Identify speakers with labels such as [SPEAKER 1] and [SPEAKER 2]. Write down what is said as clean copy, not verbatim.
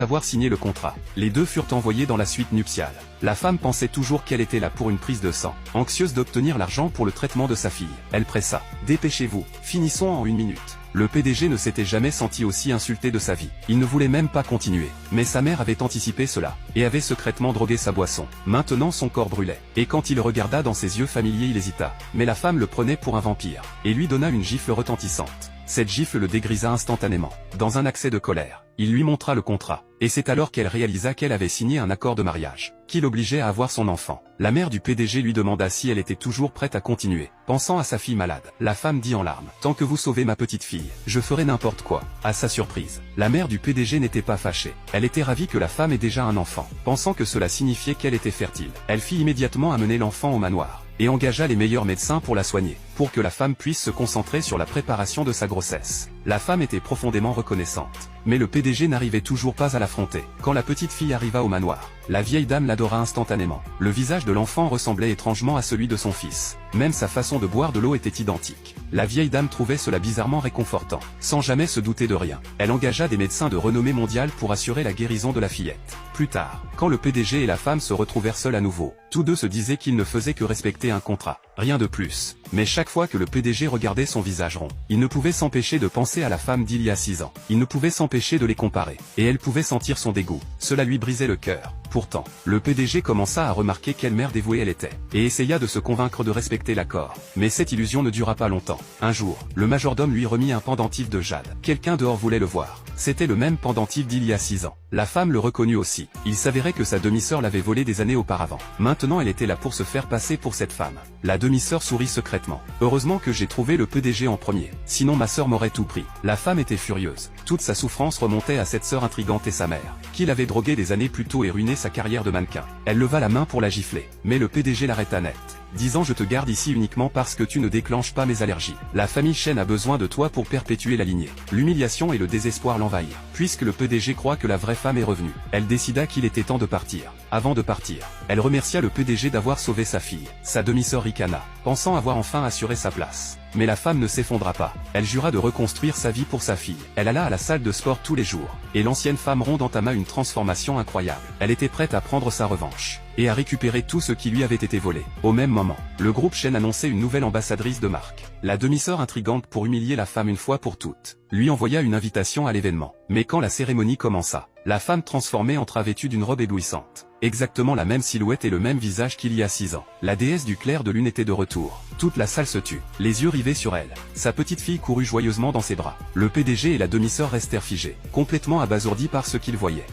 [SPEAKER 1] avoir signé le contrat. Les deux furent envoyés dans la suite nuptiale. La femme pensait toujours qu'elle était là pour une prise de sang. Anxieuse d'obtenir l'argent pour le traitement de sa fille, elle pressa. Dépêchez-vous, finissons en 1 minute. Le PDG ne s'était jamais senti aussi insulté de sa vie. Il ne voulait même pas continuer. Mais sa mère avait anticipé cela, et avait secrètement drogué sa boisson. Maintenant son corps brûlait. Et quand il regarda dans ses yeux familiers, il hésita. Mais la femme le prenait pour un vampire, et lui donna une gifle retentissante. Cette gifle le dégrisa instantanément. Dans un accès de colère, il lui montra le contrat. Et c'est alors qu'elle réalisa qu'elle avait signé un accord de mariage, qui l'obligeait à avoir son enfant. La mère du PDG lui demanda si elle était toujours prête à continuer, pensant à sa fille malade. La femme dit en larmes, « Tant que vous sauvez ma petite fille, je ferai n'importe quoi. » À sa surprise, la mère du PDG n'était pas fâchée. Elle était ravie que la femme ait déjà un enfant, pensant que cela signifiait qu'elle était fertile. Elle fit immédiatement amener l'enfant au manoir, et engagea les meilleurs médecins pour la soigner, pour que la femme puisse se concentrer sur la préparation de sa grossesse. La femme était profondément reconnaissante. Mais le PDG n'arrivait toujours pas à l'affronter. Quand la petite fille arriva au manoir, la vieille dame l'adora instantanément. Le visage de l'enfant ressemblait étrangement à celui de son fils. Même sa façon de boire de l'eau était identique. La vieille dame trouvait cela bizarrement réconfortant. Sans jamais se douter de rien, elle engagea des médecins de renommée mondiale pour assurer la guérison de la fillette. Plus tard, quand le PDG et la femme se retrouvèrent seuls à nouveau, tous deux se disaient qu'ils ne faisaient que respecter un contrat. Rien de plus. Mais chaque fois que le PDG regardait son visage rond, il ne pouvait s'empêcher de penser à la femme d'il y a 6 ans. Il ne pouvait s'empêcher de les comparer. Et elle pouvait sentir son dégoût. Cela lui brisait le cœur. Pourtant, le PDG commença à remarquer quelle mère dévouée elle était, et essaya de se convaincre de respecter l'accord. Mais cette illusion ne dura pas longtemps. Un jour, le majordome lui remit un pendentif de jade. Quelqu'un dehors voulait le voir. C'était le même pendentif d'il y a 6 ans. La femme le reconnut aussi. Il s'avérait que sa demi-sœur l'avait volé des années auparavant. Maintenant elle était là pour se faire passer pour cette femme. La demi-sœur sourit secrètement. Heureusement que j'ai trouvé le PDG en premier. Sinon ma sœur m'aurait tout pris. La femme était furieuse. Toute sa souffrance remontait à cette sœur intrigante et sa mère, qui l'avait droguée des années plus tôt et ruiné sa carrière de mannequin. Elle leva la main pour la gifler. Mais le PDG l'arrêta net, disant « Je te garde ici uniquement parce que tu ne déclenches pas mes allergies. La famille Chen a besoin de toi pour perpétuer la lignée. » L'humiliation et le désespoir l'envahirent. Puisque le PDG croit que la vraie femme est revenue, elle décida qu'il était temps de partir. Avant de partir, elle remercia le PDG d'avoir sauvé sa fille. Sa demi-sœur ricana, pensant avoir enfin assuré sa place. Mais la femme ne s'effondra pas. Elle jura de reconstruire sa vie pour sa fille. Elle alla à la salle de sport tous les jours. Et l'ancienne femme ronde entama une transformation incroyable. Elle était prête à prendre sa revanche, et à récupérer tout ce qui lui avait été volé. Au même moment, le groupe Chen annonçait une nouvelle ambassadrice de marque. La demi-sœur intrigante, pour humilier la femme une fois pour toutes, lui envoya une invitation à l'événement. Mais quand la cérémonie commença, la femme transformée entra vêtue d'une robe éblouissante. Exactement la même silhouette et le même visage qu'il y a 6 ans. La déesse du clair de lune était de retour. Toute la salle se tut, les yeux rivés sur elle. Sa petite fille courut joyeusement dans ses bras. Le PDG et la demi-sœur restèrent figés, complètement abasourdis par ce qu'ils voyaient.